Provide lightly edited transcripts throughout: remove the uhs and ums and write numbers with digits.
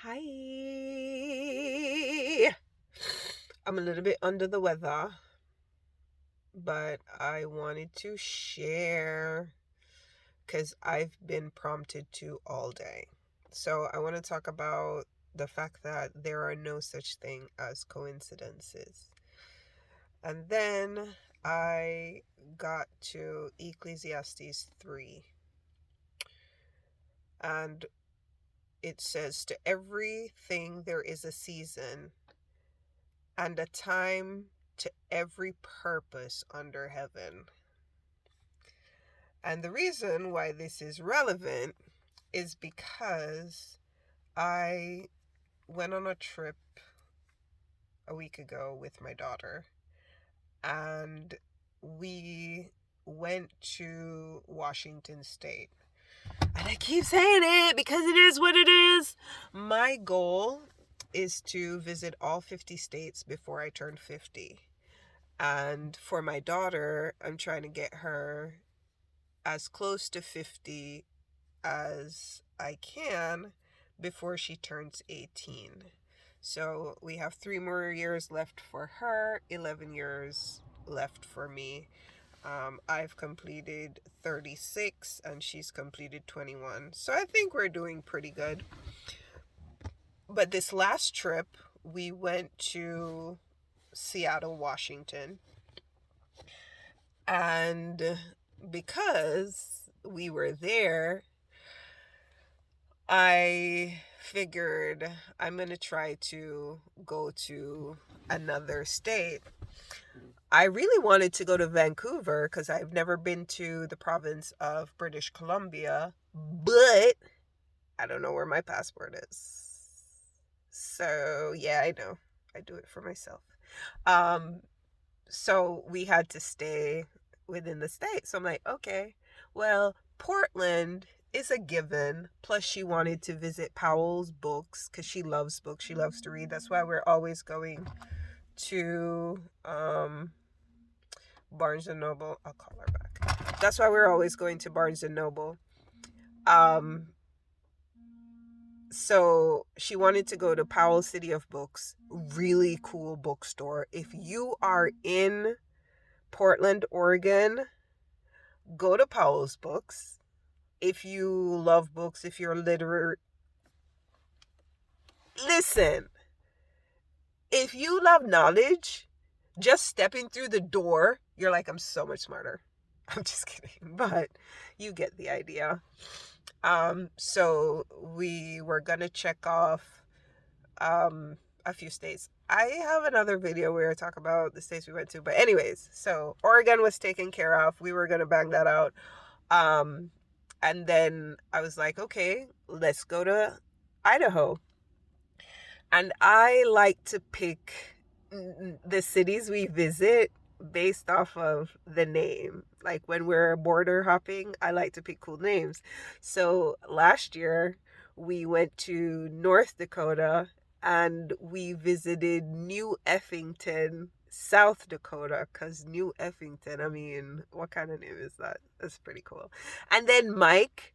Hi. I'm a little bit under the weather, but I wanted to share because I've been prompted to all day. So I want to talk about the fact that there are no such thing as coincidences. And then I got to Ecclesiastes 3, and it says, "To everything there is a season and a time to every purpose under heaven." And the reason why this is relevant is because I went on a trip a week ago with my daughter, and we went to Washington State. And I keep saying it because it is what it is. My goal is to visit all 50 states before I turn 50. And for my daughter, I'm trying to get her as close to 50 as I can before she turns 18. So we have 3 more years left for her, 11 years left for me. I've completed 36 and she's completed 21. So I think we're doing pretty good. But this last trip, we went to Seattle, Washington. And because we were there, I figured I'm going to try to go to another state. I really wanted to go to Vancouver because I've never been to the province of British Columbia, but I don't know where my passport is. So, yeah, I know. I do it for myself. Um, so we had to stay within the state. So I'm like, okay, well, Portland is a given. Plus, she wanted to visit Powell's books because she loves books. She loves to read. That's why we're always going to Barnes and Noble. I'll call her back. That's why we're always going to Barnes and Noble. So she wanted to go to Powell City of Books. Really cool bookstore. If you are in Portland, Oregon, go to Powell's Books. If you love books, if you're literate, listen. If you love knowledge, just stepping through the door, you're like, I'm so much smarter. I'm just kidding, but you get the idea. So we were gonna check off a few states. I have another video where I talk about the states we went to, but anyways, so Oregon was taken care of. We were gonna bang that out. And then I was like, okay, let's go to Idaho. And I like to pick the cities we visit based off of the name. Like when we're border hopping, I like to pick cool names. So last year we went to North Dakota and we visited New Effington, South Dakota, because New Effington, I mean, what kind of name is that? That's pretty cool. And then Mike,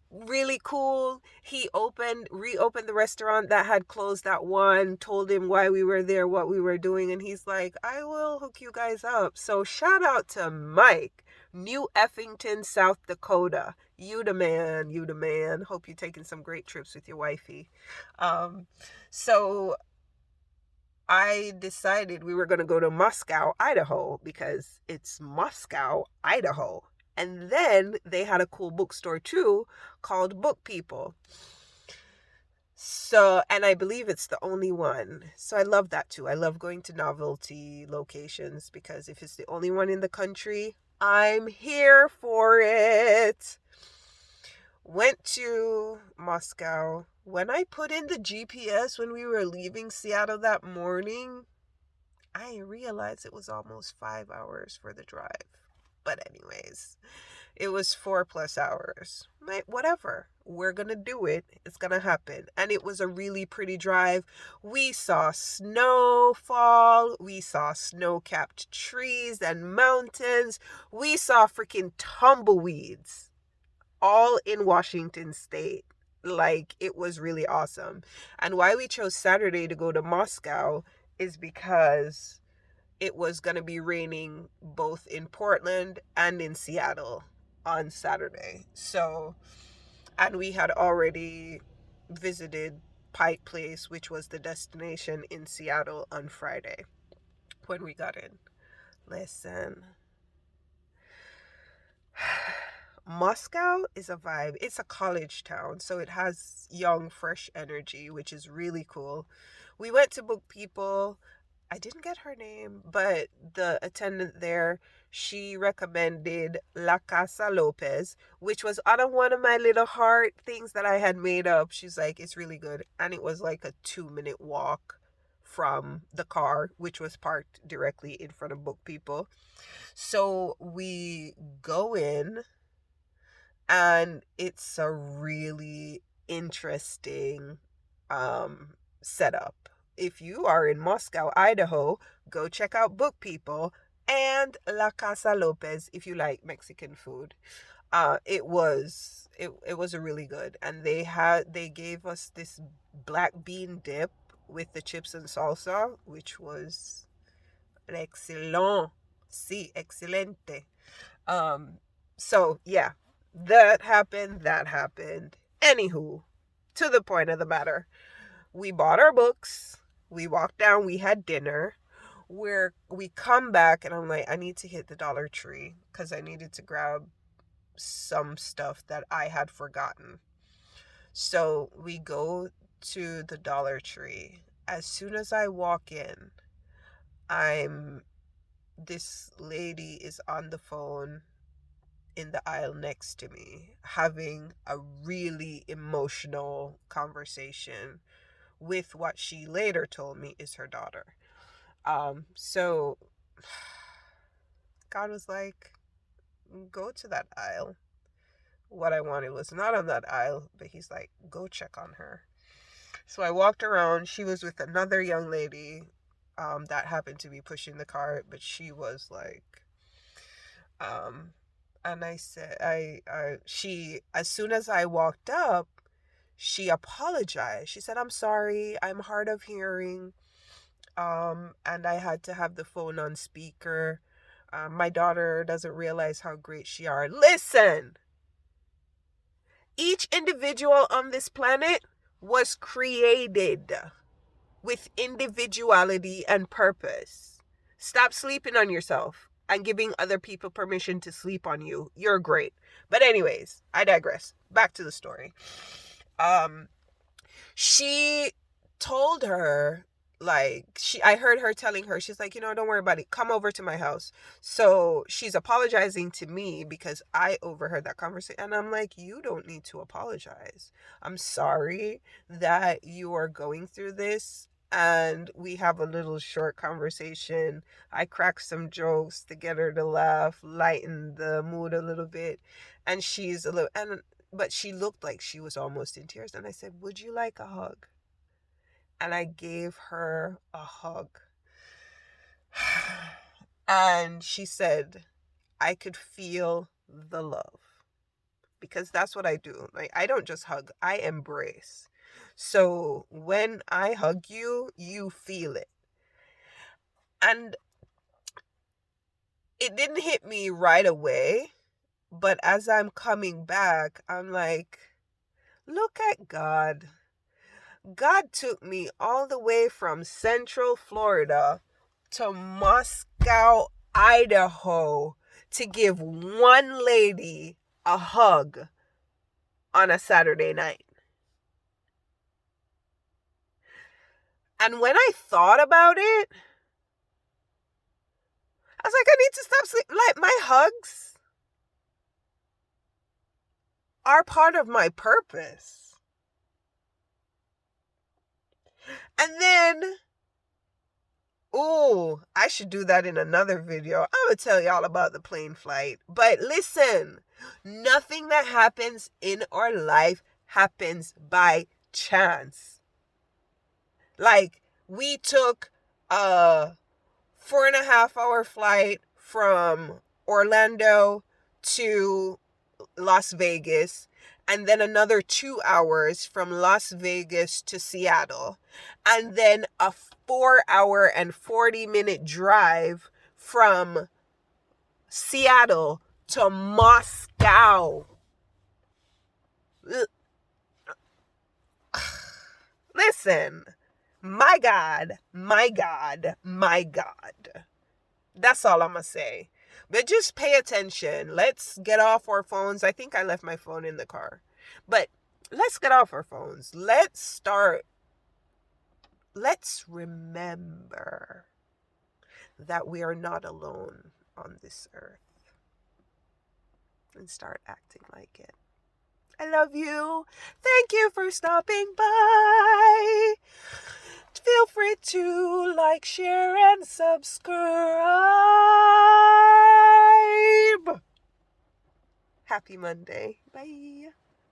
really cool. He reopened the restaurant that had closed at 1, told him why we were there, what we were doing, and he's like, I will hook you guys up. So shout out to Mike, New Effington, South Dakota. You the man, you the man. Hope you're taking some great trips with your wifey. So I decided we were going to go to Moscow, Idaho, because it's Moscow, Idaho. And then they had a cool bookstore too called Book People. So, and I believe it's the only one. So I love that too. I love going to novelty locations because if it's the only one in the country, I'm here for it. Went to Moscow. When I put in the GPS when we were leaving Seattle that morning, I realized it was almost 5 hours for the drive. But anyways, it was 4+ hours. Whatever. We're going to do it. It's going to happen. And it was a really pretty drive. We saw snowfall. We saw snow-capped trees and mountains. We saw freaking tumbleweeds all in Washington State. Like, it was really awesome. And why we chose Saturday to go to Moscow is because it was going to be raining both in Portland and in Seattle on Saturday. So, and we had already visited Pike Place, which was the destination in Seattle, on Friday when we got in. Listen, Moscow is a vibe. It's a college town, so it has young, fresh energy, which is really cool. We went to Book People. I didn't get her name, but the attendant there, she recommended La Casa Lopez, which was out of one of my little heart things that I had made up. She's like, it's really good. And it was like a 2-minute walk from the car, which was parked directly in front of Book People. So we go in, and it's a really interesting setup. If you are in Moscow, Idaho, go check out Book People and La Casa Lopez if you like Mexican food. It was a really good, and they gave us this black bean dip with the chips and salsa, which was excellent. Sí, excelente. Um, so yeah, that happened. That happened. Anywho, to the point of the matter, we bought our books. We walked down. We had dinner. Where we come back, and I'm like, I need to hit the Dollar Tree because I needed to grab some stuff that I had forgotten. So we go to the Dollar Tree. As soon as I walk in, I'm this lady is on the phone in the aisle next to me having a really emotional conversation with what she later told me is her daughter. So God was like, go to that aisle. What I wanted was not on that aisle, but he's like, go check on her. So I walked around. She was with another young lady that happened to be pushing the cart, but she was like, um, and I said, she, as soon as I walked up, she apologized. She said, I'm sorry, I'm hard of hearing. And I had to have the phone on speaker. My daughter doesn't realize how great she are. Listen, each individual on this planet was created with individuality and purpose. Stop sleeping on yourself and giving other people permission to sleep on you. You're great. But anyways, I digress. Back to the story. She told her, like, I heard her telling her, she's like, don't worry about it, come over to my house. So she's apologizing to me because I overheard that conversation, and I'm like, you don't need to apologize. I'm sorry that you are going through this, and we have a little short conversation. I cracked some jokes to get her to laugh, lighten the mood a little bit, and she's a little, and but she looked like she was almost in tears. And I said, would you like a hug? And I gave her a hug. And she said, I could feel the love. Because that's what I do. Like, I don't just hug, I embrace. So when I hug you, you feel it. And it didn't hit me right away. But as I'm coming back, I'm like, look at God. God took me all the way from Central Florida to Moscow, Idaho to give one lady a hug on a Saturday night. And when I thought about it, I was like, I need to stop sleeping. Like, my hugs are part of my purpose. And then, oh, I should do that in another video. I'm going to tell y'all about the plane flight. But listen, nothing that happens in our life happens by chance. Like, we took a 4.5 hour flight from Orlando to Las Vegas. and then another 2 hours from Las Vegas to Seattle, and then a 4-hour and 40-minute drive from Seattle to Moscow. Listen, my God, my God, my God. That's all I'm going to say. But just pay attention. Let's get off our phones. I think I left my phone in the car. But let's get off our phones. Let's remember that we are not alone on this earth. And start acting like it. I love you. Thank you for stopping by. Feel free to like, share, and subscribe. Happy Monday. Bye.